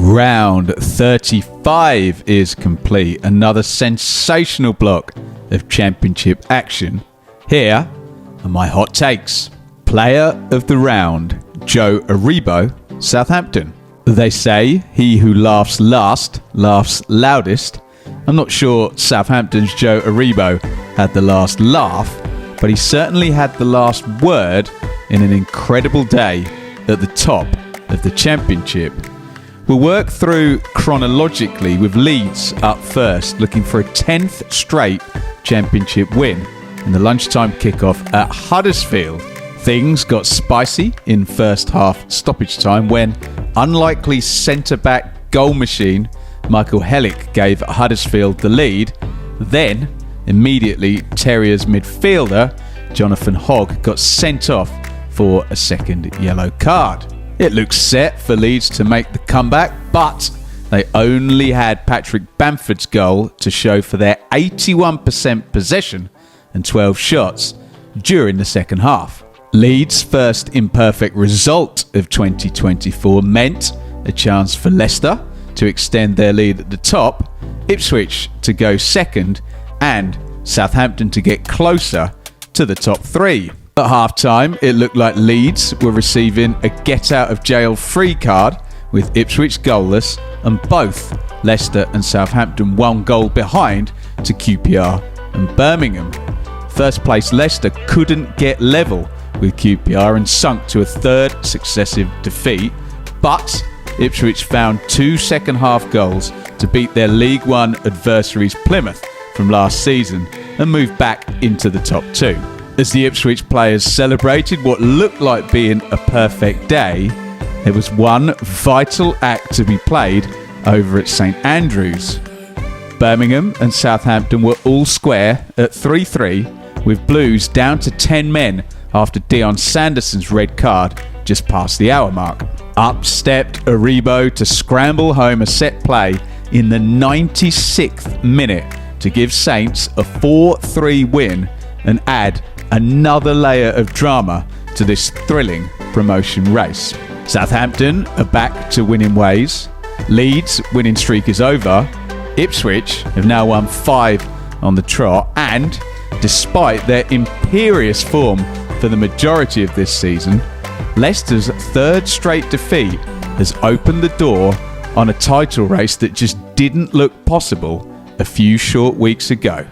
Round 35 is complete. Another sensational block of championship action. Here are my hot takes. Player of the round, Joe Aribo, Southampton. They say he who laughs last laughs loudest. I'm not sure Southampton's Joe Aribo had the last laugh, but he certainly had the last word in an incredible day at the top of the championship. We'll work through chronologically with Leeds up first, looking for a 10th straight championship win in the lunchtime kickoff at Huddersfield. Things got spicy in first half stoppage time when unlikely centre-back goal machine Michael Hellick gave Huddersfield the lead. Then, immediately, Terriers midfielder Jonathan Hogg got sent off for a second yellow card. It looked set for Leeds to make the comeback, but they only had Patrick Bamford's goal to show for their 81% possession and 12 shots during the second half. Leeds' first imperfect result of 2024 meant a chance for Leicester to extend their lead at the top, Ipswich to go second, and Southampton to get closer to the top three. At half-time, it looked like Leeds were receiving a get-out-of-jail free card with Ipswich goalless, and both Leicester and Southampton 1 goal behind to QPR and Birmingham. First place Leicester couldn't get level with QPR and sunk to a third successive defeat, but Ipswich found 2 second-half goals to beat their League One adversaries Plymouth from last season and move back into the top 2. As the Ipswich players celebrated what looked like being a perfect day, there was one vital act to be played over at St Andrews. Birmingham and Southampton were all square at 3-3, with Blues down to 10 men after Dion Sanderson's red card just past the hour mark. Up stepped Aribo to scramble home a set play in the 96th minute to give Saints a 4-3 win and add another layer of drama to this thrilling promotion race. Southampton are back to winning ways. Leeds' winning streak is over. Ipswich have now won 5 on the trot, and despite their imperious form for the majority of this season, Leicester's third straight defeat has opened the door on a title race that just didn't look possible a few short weeks ago.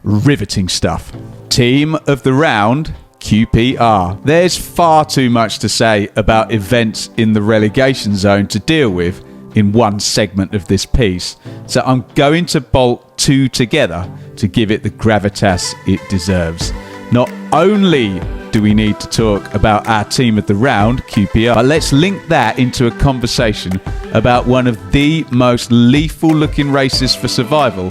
Riveting stuff. Team of the round, QPR. There's far too much to say about events in the relegation zone to deal with in one segment of this piece, so I'm going to bolt 2 together to give it the gravitas it deserves. Not only do we need to talk about our team of the round, QPR, but let's link that into a conversation about one of the most lethal looking races for survival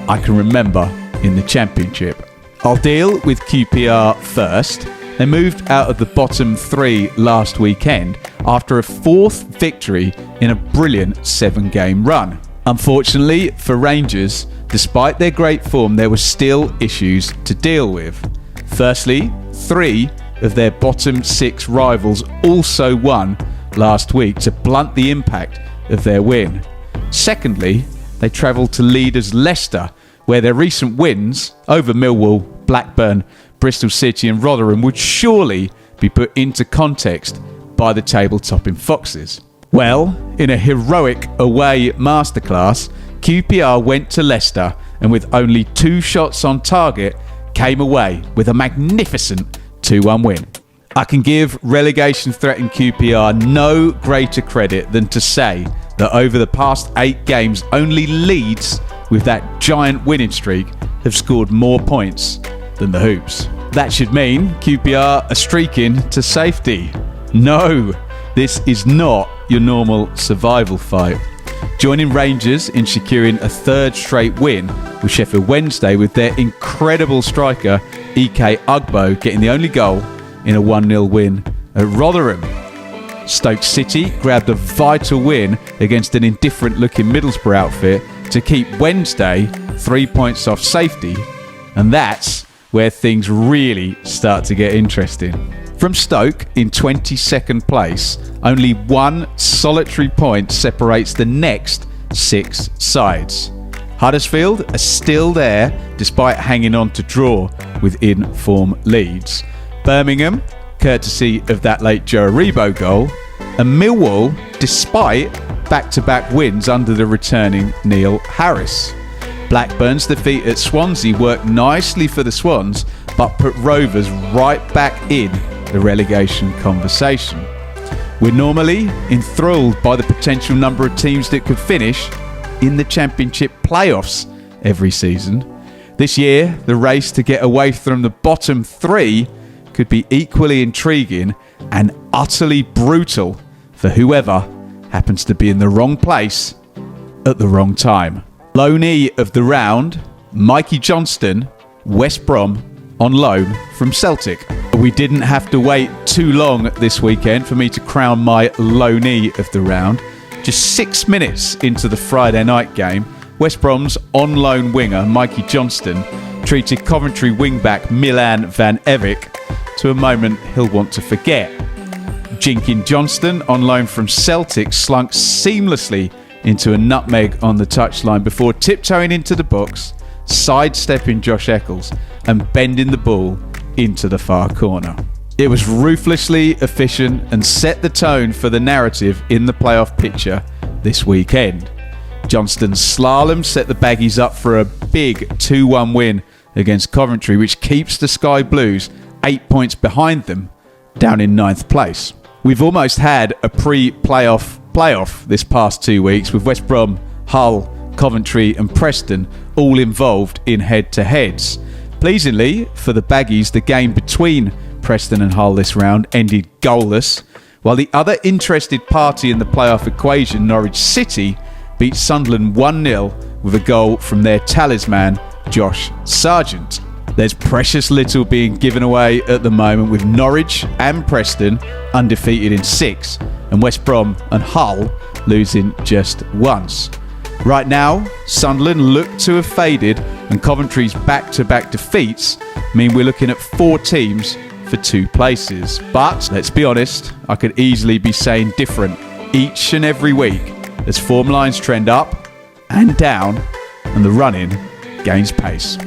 I can remember in the Championship. I'll deal with QPR first. They moved out of the bottom 3 last weekend after a 4th victory in a brilliant 7-game run. Unfortunately for Rangers, despite their great form, there were still issues to deal with. Firstly, 3 of their bottom 6 rivals also won last week to blunt the impact of their win. Secondly, they travelled to leaders Leicester, where their recent wins over Millwall, Blackburn, Bristol City and Rotherham would surely be put into context by the table-topping Foxes. Well, in a heroic away masterclass, QPR went to Leicester and with only 2 shots on target, came away with a magnificent 2-1 win. I can give relegation-threatened QPR no greater credit than to say that over the past 8 games, only Leeds, with that giant winning streak, have scored more points than the Hoops. That should mean QPR are streaking to safety. No, this is not your normal survival fight. Joining Rangers in securing a 3rd straight win with Sheffield Wednesday, with their incredible striker Ike Ugbo getting the only goal in a 1-0 win at Rotherham. Stoke City grabbed a vital win against an indifferent-looking Middlesbrough outfit to keep Wednesday 3 points off safety, and that's where things really start to get interesting. From Stoke in 22nd place, only one solitary point separates the next 6 sides. Huddersfield are still there despite hanging on to draw with in-form Leeds. Birmingham, courtesy of that late Joe Aribo goal, and Millwall, despite back-to-back wins under the returning Neil Harris. Blackburn's defeat at Swansea worked nicely for the Swans, but put Rovers right back in the relegation conversation. We're normally enthralled by the potential number of teams that could finish in the Championship playoffs every season. This year, the race to get away from the bottom 3 could be equally intriguing and utterly brutal for whoever happens to be in the wrong place at the wrong time. Loanee of the round, Mikey Johnston, West Brom, on loan from Celtic. We didn't have to wait too long this weekend for me to crown my loanee of the round. Just 6 minutes into the Friday night game, West Brom's on-loan winger, Mikey Johnston, treated Coventry wingback Milan van Evik to a moment he'll want to forget. Jinkin Johnston, on loan from Celtic, slunk seamlessly into a nutmeg on the touchline before tiptoeing into the box, sidestepping Josh Eccles and bending the ball into the far corner. It was ruthlessly efficient and set the tone for the narrative in the playoff picture this weekend. Johnston's slalom set the Baggies up for a big 2-1 win against Coventry, which keeps the Sky Blues 8 points behind them, down in 9th place. We've almost had a pre-playoff this past 2 weeks, with West Brom, Hull, Coventry and Preston all involved in head-to-heads. Pleasingly for the Baggies, the game between Preston and Hull this round ended goalless, while the other interested party in the playoff equation, Norwich City, beat Sunderland 1-0 with a goal from their talisman, Josh Sargent. There's precious little being given away at the moment, with Norwich and Preston undefeated in 6 and West Brom and Hull losing just once. Right now, Sunderland look to have faded, and Coventry's back-to-back defeats mean we're looking at 4 teams for 2 places. But let's be honest, I could easily be saying different each and every week as form lines trend up and down and the run-in gains pace.